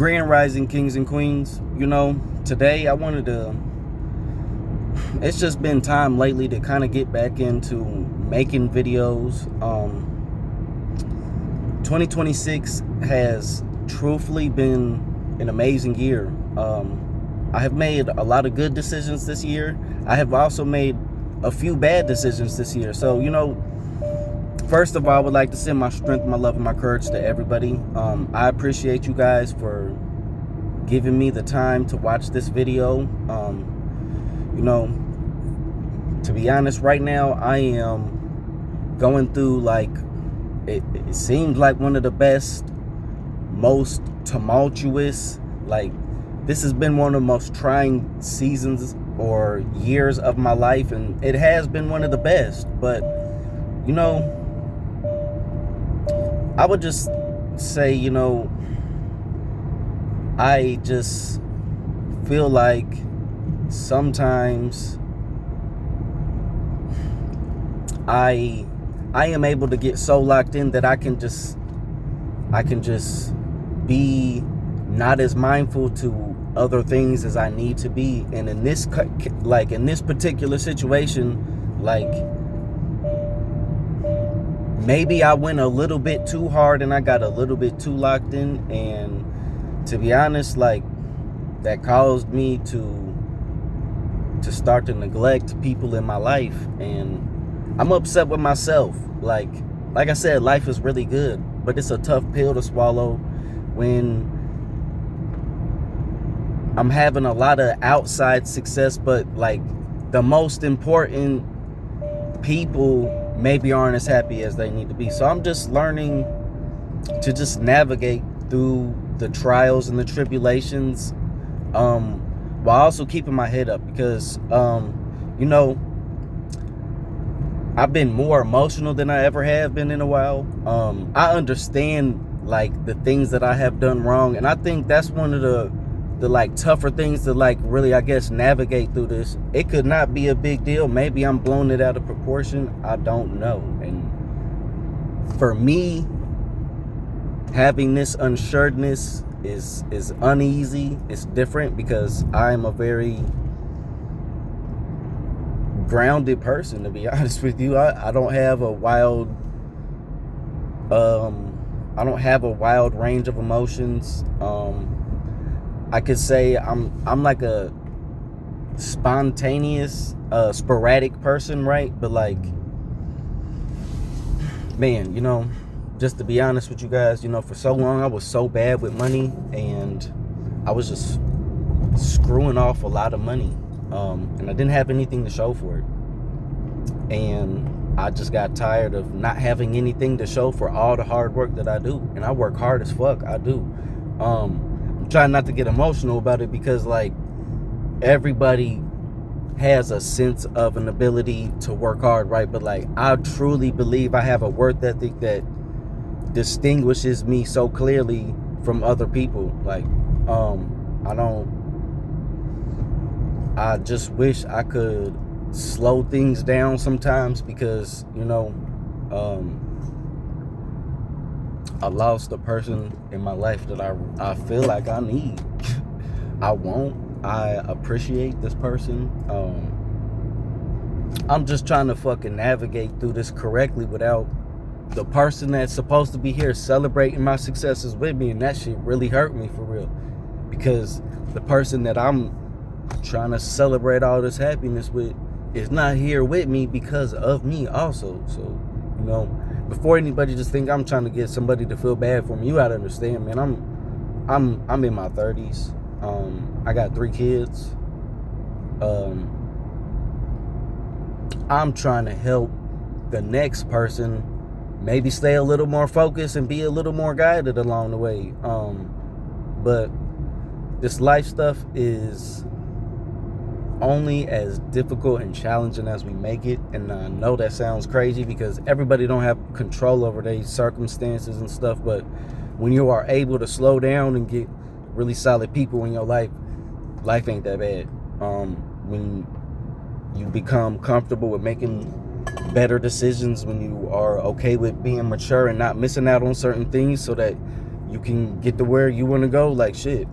Grand Rising Kings and Queens. Today I wanted to, it's just been time lately to kind of get back into making videos. 2026 has truthfully been an amazing year. I have made a lot of good decisions this year. I have also made a few bad decisions this year. So, first of all, I would like to send my strength, my love, and my courage to everybody. I appreciate you guys for giving me the time to watch this video. To be honest, right now I am going through it seems like one of the best, most tumultuous, this has been one of the most trying seasons or years of my life, and it has been one of the best. But I would just say, I just feel like sometimes I am able to get so locked in that I can just be not as mindful to other things as I need to be. And in this particular situation, maybe I went a little bit too hard and I got a little bit too locked in, and to be honest, that caused me to start to neglect people in my life, and I'm upset with myself. Like I said, life is really good, but it's a tough pill to swallow when I'm having a lot of outside success, but the most important people maybe aren't as happy as they need to be. So I'm just learning to just navigate through the trials and the tribulations, while also keeping my head up, because I've been more emotional than I ever have been in a while. I understand the things that I have done wrong, and I think that's one of the tougher things to really, I guess, navigate through this. It could not be a big deal. Maybe I'm blowing it out of proportion. I don't know. And for me, having this unsureness is uneasy. It's different because I'm a very grounded person, to be honest with you. I don't have a wild range of emotions. I could say I'm like a spontaneous, sporadic person, right? But man, just to be honest with you guys, for so long I was so bad with money, and I was just screwing off a lot of money, and I didn't have anything to show for it. And I just got tired of not having anything to show for all the hard work that I do, and I work hard as fuck. I do. I'm trying not to get emotional about it, because everybody has a sense of an ability to work hard, right? But I truly believe I have a work ethic that distinguishes me so clearly from other people. I just wish I could slow things down sometimes, because I lost a person in my life that I feel like I need. I appreciate this person. I'm just trying to fucking navigate through this correctly without the person that's supposed to be here celebrating my successes with me, and that shit really hurt me for real, because the person that I'm trying to celebrate all this happiness with is not here with me because of me also. So before anybody just think I'm trying to get somebody to feel bad for me, you gotta understand, man, I'm in my 30s. I got 3 kids. I'm trying to help the next person maybe stay a little more focused and be a little more guided along the way. But this life stuff is only as difficult and challenging as we make it. And I know that sounds crazy, because everybody don't have control over their circumstances and stuff, but when you are able to slow down and get really solid people in your life ain't that bad. When you become comfortable with making better decisions, when you are okay with being mature and not missing out on certain things, so that you can get to where you want to go. Like, shit,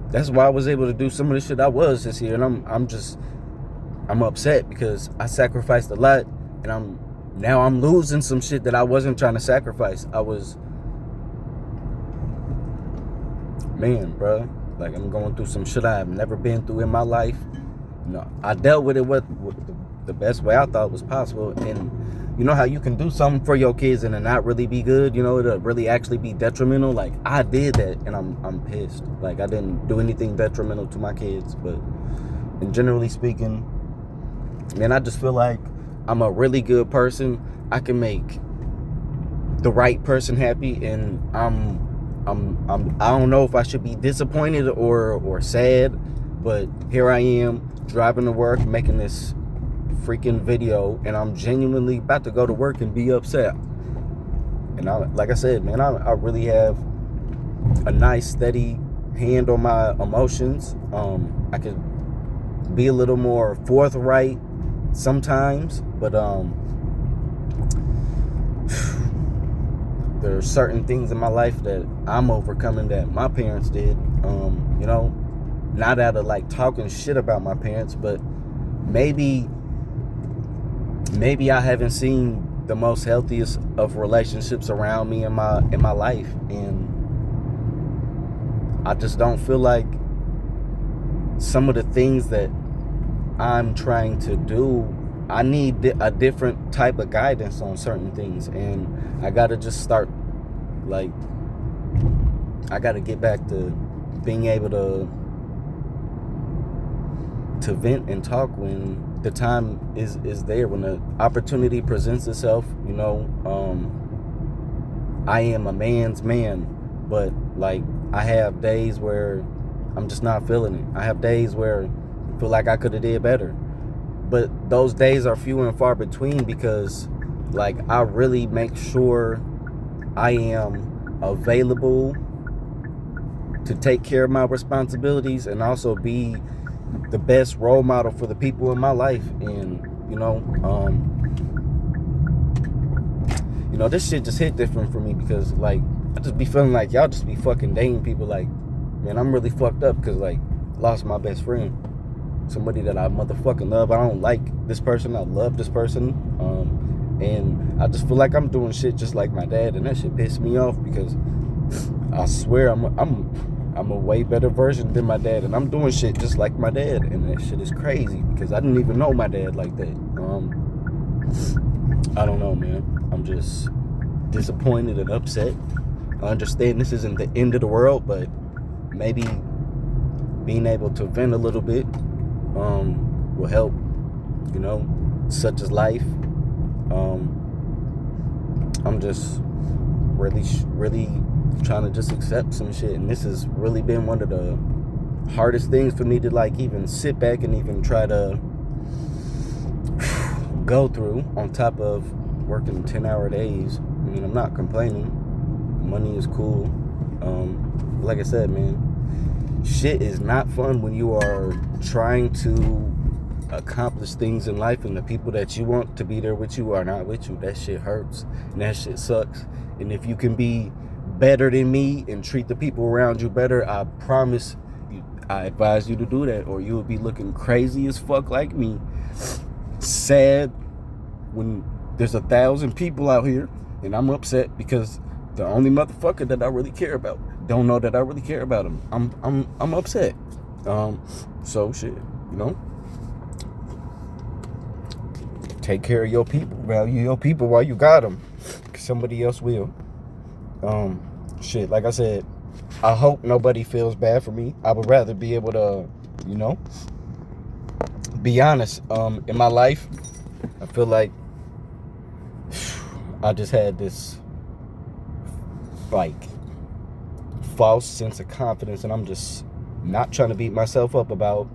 that's why I was able to do some of the shit I was this year. And I'm upset because I sacrificed a lot, and I'm losing some shit that I wasn't trying to sacrifice. Man, bro, like, I'm going through some shit I have never been through in my life. I dealt with it with the best way I thought was possible. And you know how you can do something for your kids and it not really be good, it'll really actually be detrimental. Like, I did that, and I'm pissed. Like, I didn't do anything detrimental to my kids, but and generally speaking, man, I just feel like I'm a really good person. I can make the right person happy, and I don't know if I should be disappointed or sad, but here I am driving to work, making this freaking video, and I'm genuinely about to go to work and be upset. And like I said, man, I really have a nice steady hand on my emotions. I could be a little more forthright sometimes, but there are certain things in my life that I'm overcoming that my parents did. Not out of like talking shit about my parents, but maybe I haven't seen the most healthiest of relationships around me in my life, and I just don't feel like some of the things that I'm trying to do, I need a different type of guidance on certain things, and I gotta just start, like, I gotta get back to being able to vent and talk when the time is there, when the opportunity presents itself. I am a man's man, but like, I have days where I'm just not feeling it. I have days where I feel like I could have did better, but those days are few and far between, because like, I really make sure I am available to take care of my responsibilities and also be the best role model for the people in my life. And this shit just hit different for me, because like, I just be feeling like y'all just be fucking dating people. Like, man, I'm really fucked up because like, lost my best friend, somebody that I motherfucking love. I don't like this person, I love this person, and I just feel like I'm doing shit just like my dad, and that shit pissed me off, because I swear I'm a way better version than my dad, and I'm doing shit just like my dad, and that shit is crazy, because I didn't even know my dad like that. I don't know, man. I'm just disappointed and upset. I understand this isn't the end of the world, but maybe being able to vent a little bit will help, such as life. I'm just really trying to just accept some shit, and this has really been one of the hardest things for me to like even sit back and even try to go through, on top of working 10-hour days. I mean, I'm not complaining. Money is cool. Like I said, man, shit is not fun when you are trying to accomplish things in life and the people that you want to be there with you are not with you. That shit hurts, and that shit sucks. And if you can be better than me and treat the people around you better, I promise you, I advise you to do that, or you will be looking crazy as fuck like me, sad when there's 1,000 people out here and I'm upset because the only motherfucker that I really care about don't know that I really care about him. I'm upset. So shit, take care of your people, value your people while you got them, 'cause somebody else will. Shit, like I said, I hope nobody feels bad for me. I would rather be able to, be honest. In my life, I feel like I just had this like false sense of confidence, and I'm just not trying to beat myself up about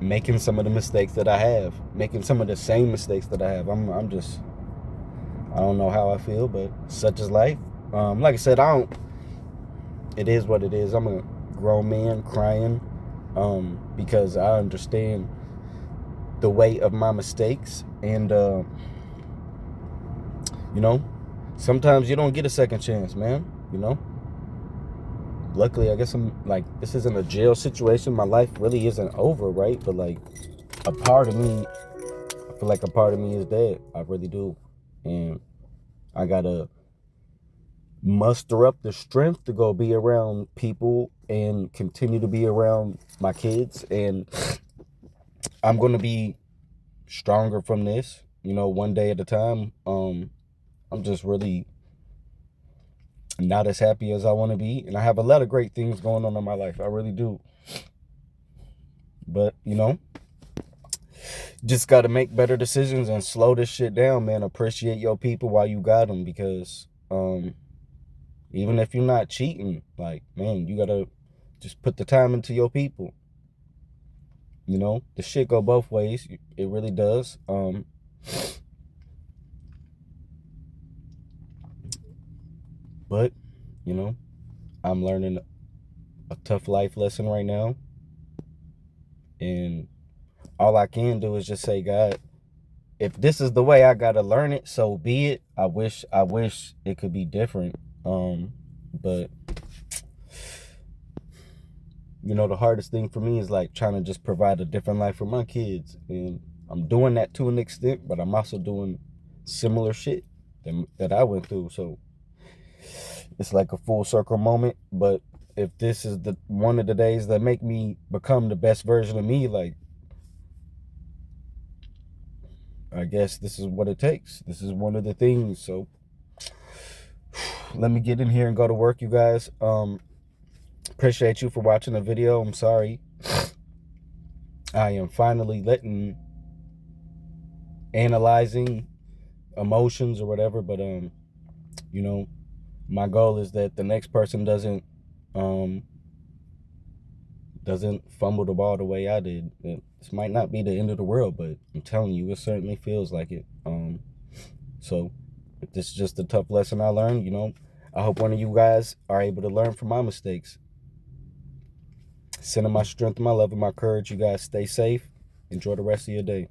making some of the mistakes that I have, making some of the same mistakes that I have. I don't know how I feel, but such is life. Like I said, it is what it is. I'm a grown man crying because I understand the weight of my mistakes, and sometimes you don't get a second chance, man. luckily, I guess I'm like, this isn't a jail situation. My life really isn't over, right? But like, a part of me, I feel like a part of me is dead. I really do. And I gotta muster up the strength to go be around people and continue to be around my kids. And I'm gonna be stronger from this, you know, one day at a time. I'm just really not as happy as I want to be, and I have a lot of great things going on in my life. I really do. But, you know, just got to make better decisions and slow this shit down, man. Appreciate your people while you got them, because even if you're not cheating, like, man, you got to just put the time into your people. You know, the shit go both ways. It really does. But, you know, I'm learning a tough life lesson right now. And all I can do is just say, God, if this is the way I gotta learn it, so be it. I wish it could be different. But you know, the hardest thing for me is like trying to just provide a different life for my kids. And I'm doing that to an extent, but I'm also doing similar shit that I went through. So it's like a full circle moment. But if this is the one of the days that make me become the best version of me, like, I guess this is what it takes. This is one of the things. So let me get in here and go to work, you guys. Appreciate you for watching the video. I'm sorry. I am finally analyzing emotions or whatever, but you know, my goal is that the next person doesn't fumble the ball the way I did. This might not be the end of the world, but I'm telling you, it certainly feels like it. So if this is just a tough lesson I learned, you know, I hope one of you guys are able to learn from my mistakes. Sending my strength, my love, and my courage. You guys stay safe. Enjoy the rest of your day.